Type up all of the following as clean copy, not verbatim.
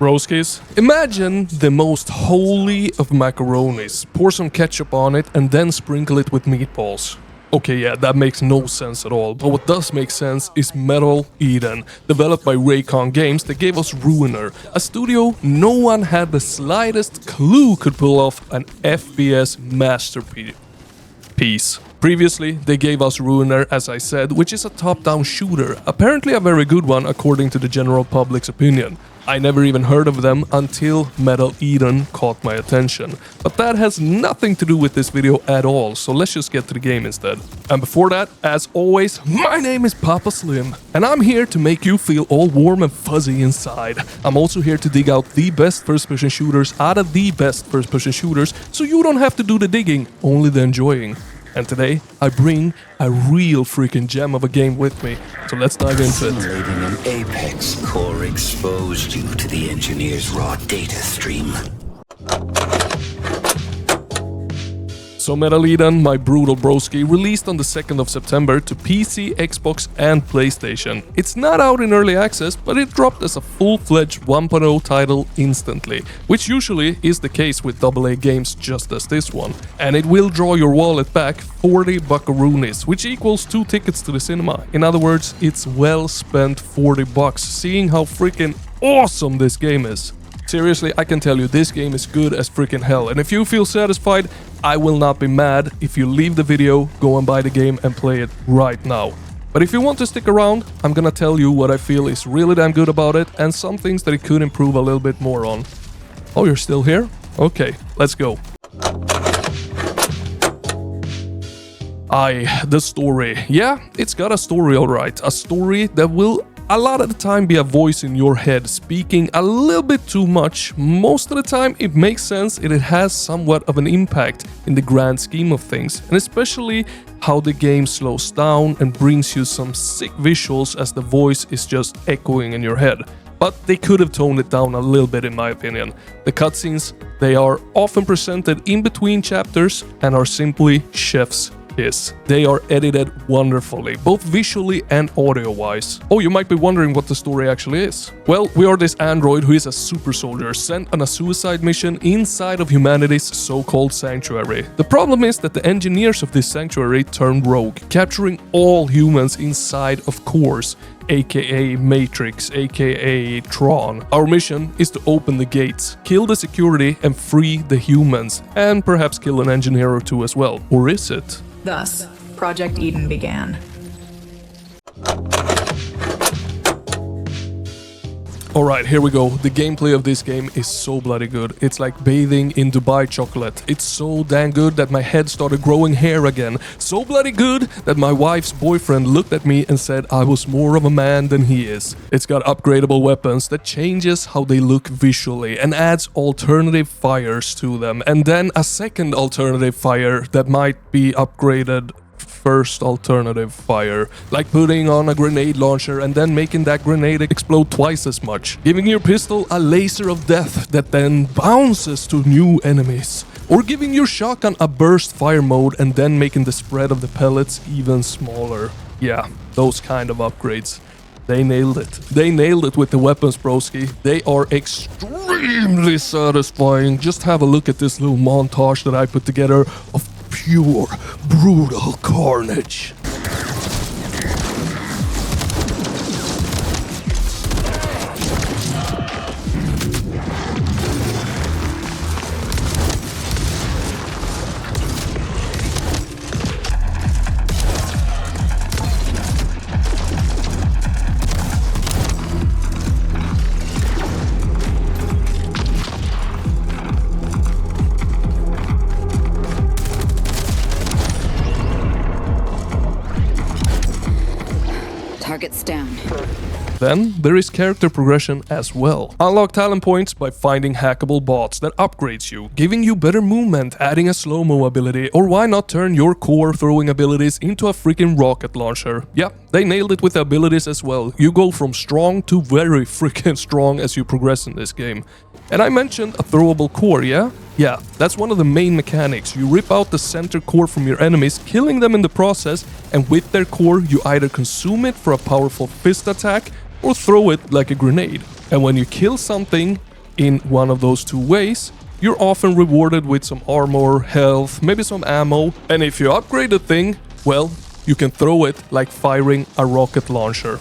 Broskis, imagine the most holy of macaronis, pour some ketchup on it and then sprinkle it with meatballs. Okay, yeah, that makes no sense at all, but what does make sense is Metal Eden, developed by Raycon Games that gave us RUINER, a studio no one had the slightest clue could pull off an FPS masterpiece. Previously, they gave us RUINER, as I said, which is a top-down shooter, apparently a very good one according to the general public's opinion. I never even heard of them until Metal Eden caught my attention. But that has nothing to do with this video at all, so let's just get to the game instead. And before that, as always, my name is Papa Slim, and I'm here to make you feel all warm and fuzzy inside. I'm also here to dig out the best first-person shooters out of the best first-person shooters, so you don't have to do the digging, only the enjoying. And today, I bring a real freaking gem of a game with me, so let's dive into it. Simulating an Apex core exposed you to the engineer's raw data stream. So Metal Eden, my brutal broski, released on the 2nd of September to PC, Xbox and PlayStation. It's not out in early access, but it dropped as a full-fledged 1.0 title instantly, which usually is the case with AA games just as this one. And it will draw your wallet back 40 buckaroonies, which equals 2 tickets to the cinema. In other words, it's well spent 40 bucks, seeing how freaking awesome this game is. Seriously, I can tell you this game is good as freaking hell, and if you feel satisfied, I will not be mad if you leave the video, go and buy the game and play it right now. But if you want to stick around, I'm gonna tell you what I feel is really damn good about it and some things that it could improve a little bit more on. Oh, you're still here? Okay, let's go. The story. Yeah, it's got a story alright. A story that will a lot of the time be a voice in your head speaking a little bit too much. Most of the time it makes sense and it has somewhat of an impact in the grand scheme of things, and especially how the game slows down and brings you some sick visuals as the voice is just echoing in your head. But they could have toned it down a little bit in my opinion. The cutscenes, they are often presented in between chapters and are simply chef's kiss. They are edited wonderfully, both visually and audio-wise. Oh, you might be wondering what the story actually is. Well, we are this android who is a super soldier sent on a suicide mission inside of humanity's so-called sanctuary. The problem is that the engineers of this sanctuary turned rogue, capturing all humans inside of cores, aka Matrix, aka Tron. Our mission is to open the gates, kill the security and free the humans, and perhaps kill an engineer or two as well. Or is it? Thus, Project Eden began. Alright, here we go. The gameplay of this game is so bloody good. It's like bathing in Dubai chocolate. It's so damn good that my head started growing hair again. So bloody good that my wife's boyfriend looked at me and said I was more of a man than he is. It's got upgradable weapons that changes how they look visually and adds alternative fires to them. And then a second alternative fire that might be upgraded first alternative fire, like putting on a grenade launcher and then making that grenade explode twice as much, giving your pistol a laser of death that then bounces to new enemies, or giving your shotgun a burst fire mode and then making the spread of the pellets even smaller. Yeah, those kind of upgrades. They nailed it. They nailed it with the weapons, broski. They are extremely satisfying. Just have a look at this little montage that I put together of pure, brutal carnage. Targets down. Then there is character progression as well. Unlock talent points by finding hackable bots that upgrades you, giving you better movement, adding a slow-mo ability, or why not turn your core throwing abilities into a freaking rocket launcher. Yeah, they nailed it with the abilities as well. You go from strong to very freaking strong as you progress in this game. And I mentioned a throwable core, yeah? Yeah, that's one of the main mechanics. You rip out the center core from your enemies, killing them in the process, and with their core you either consume it for a powerful fist attack or throw it like a grenade. And when you kill something in one of those two ways, you're often rewarded with some armor, health, maybe some ammo, and if you upgrade the thing, well, you can throw it like firing a rocket launcher.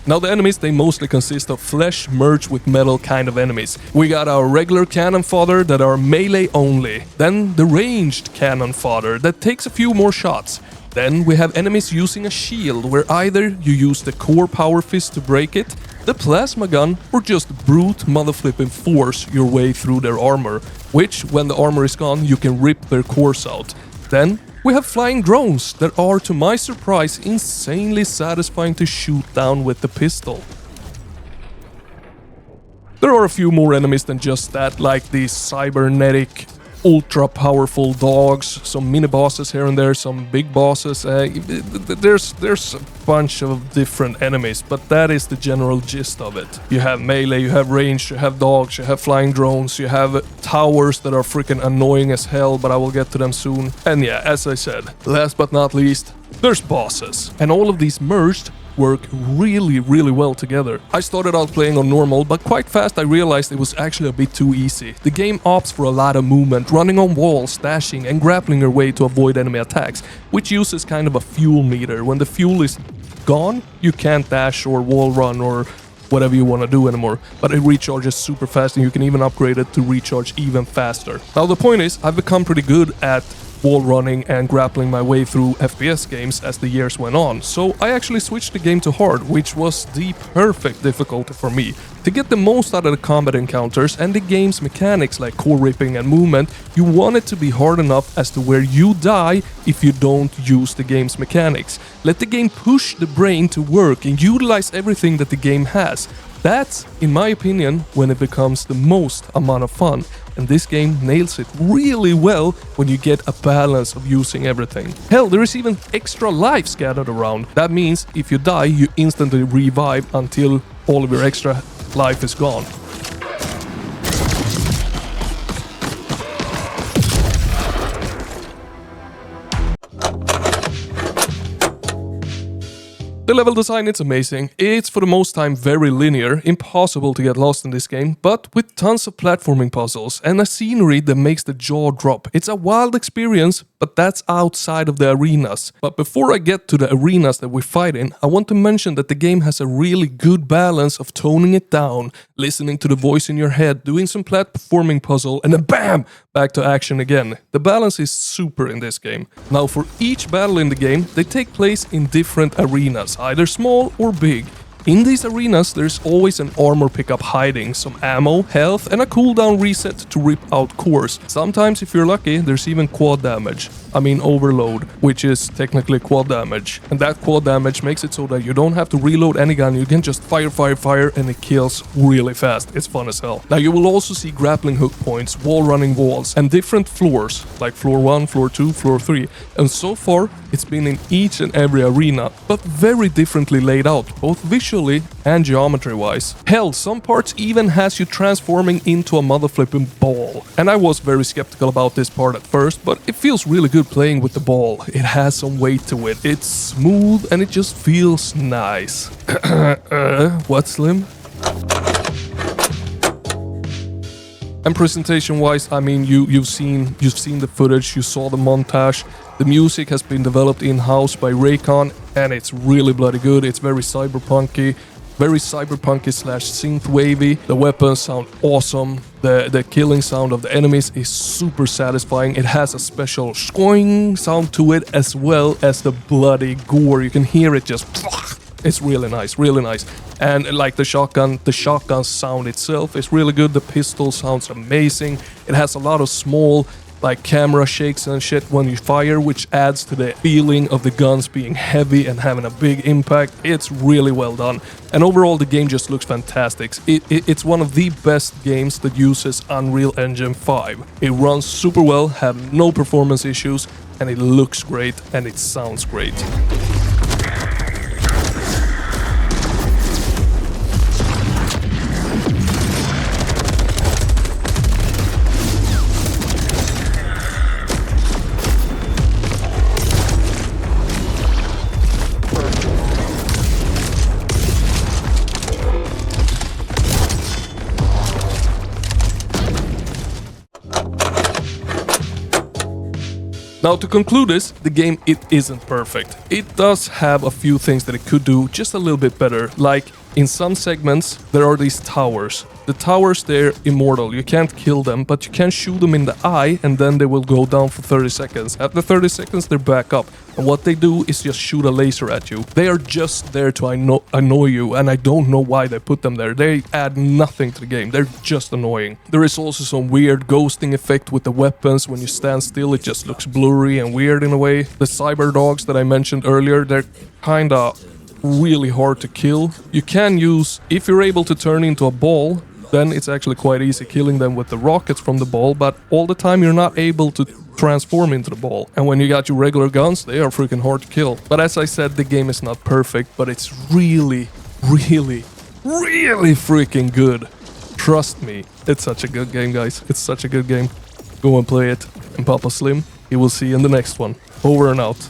Now the enemies, they mostly consist of flesh merged with metal kind of enemies. We got our regular cannon fodder that are melee only, then the ranged cannon fodder that takes a few more shots. Then we have enemies using a shield where either you use the core power fist to break it, the plasma gun, or just brute motherflipping force your way through their armor, which when the armor is gone you can rip their cores out. Then we have flying drones that are, to my surprise, insanely satisfying to shoot down with the pistol. There are a few more enemies than just that, like these cybernetic, ultra powerful dogs, some mini bosses here and there, some big bosses. There's a bunch of different enemies, but that is the general gist of it. You have melee, you have ranged, you have dogs, you have flying drones, you have towers that are freaking annoying as hell, but I will get to them soon. And yeah, as I said, last but not least, there's bosses. And all of these merged work really well together. I started out playing on normal, but quite fast I realized it was actually a bit too easy. The game opts for a lot of movement, running on walls, dashing and grappling your way to avoid enemy attacks, which uses kind of a fuel meter. When the fuel is gone, you can't dash or wall run or whatever you want to do anymore, but it recharges super fast and you can even upgrade it to recharge even faster. Now the point is, I've become pretty good at wall running and grappling my way through FPS games as the years went on, so I actually switched the game to hard, which was the perfect difficulty for me. To get the most out of the combat encounters and the game's mechanics like core ripping and movement, you want it to be hard enough as to where you die if you don't use the game's mechanics. Let the game push the brain to work and utilize everything that the game has. That's, in my opinion, when it becomes the most amount of fun. And this game nails it really well when you get a balance of using everything. Hell, there is even extra life scattered around. That means if you die, you instantly revive until all of your extra life is gone. The level design, it's amazing. It's for the most time very linear, impossible to get lost in this game, but with tons of platforming puzzles and a scenery that makes the jaw drop. It's a wild experience, but that's outside of the arenas. But before I get to the arenas that we fight in, I want to mention that the game has a really good balance of toning it down, listening to the voice in your head, doing some platforming puzzle, and then BAM! Back to action again. The balance is super in this game. Now for each battle in the game, they take place in different arenas, either small or big. In these arenas, there's always an armor pickup hiding, some ammo, health, and a cooldown reset to rip out cores. Sometimes, if you're lucky, there's even quad damage. I mean overload, which is technically quad damage. And that quad damage makes it so that you don't have to reload any gun, you can just fire, and it kills really fast. It's fun as hell. Now you will also see grappling hook points, wall running walls, and different floors, like floor 1, floor 2, floor 3. And so far, it's been in each and every arena, but very differently laid out, both visually and geometry-wise. Hell, some parts even has you transforming into a motherflipping ball. And I was very skeptical about this part at first, but it feels really good playing with the ball. It has some weight to it. It's smooth and it just feels nice. What, Slim? And presentation-wise, I mean, you've seen the footage, you saw the montage. The music has been developed in-house by Raycon, and it's really bloody good. It's very cyberpunky slash synth wavy. The weapons sound awesome. The killing sound of the enemies is super satisfying. It has a special squoing sound to it, as well as the bloody gore. You can hear it just. It's really nice, really nice. And like the shotgun sound itself is really good. The pistol sounds amazing. It has a lot of small like camera shakes and shit when you fire, which adds to the feeling of the guns being heavy and having a big impact. It's really well done. And overall the game just looks fantastic. It's one of the best games that uses Unreal Engine 5. It runs super well, have no performance issues, and it looks great and it sounds great. Now to conclude this, the game, it isn't perfect. It does have a few things that it could do just a little bit better, like in some segments there are these towers. The towers, they're immortal, you can't kill them, but you can shoot them in the eye and then they will go down for 30 seconds. After 30 seconds they're back up, and what they do is just shoot a laser at you. They are just there to annoy you, and I don't know why they put them there. They add nothing to the game, they're just annoying. There is also some weird ghosting effect with the weapons. When you stand still it just looks blurry and weird in a way. The cyber dogs that I mentioned earlier, they're kinda really hard to kill. You can use, if you're able to turn into a ball, then it's actually quite easy killing them with the rockets from the ball, but all the time you're not able to transform into the ball. And when you got your regular guns, they are freaking hard to kill. But as I said, the game is not perfect, but it's really, really, really freaking good. Trust me, it's such a good game, guys. It's such a good game. Go and play it. And Papa Slim, he will see you in the next one. Over and out.